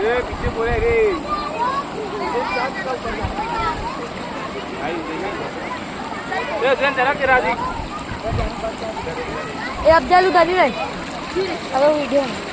ये पीछे बोले रे ये ट्रेन चला के राजी ये अब जालू उधर ही रहे अगर वीडियो में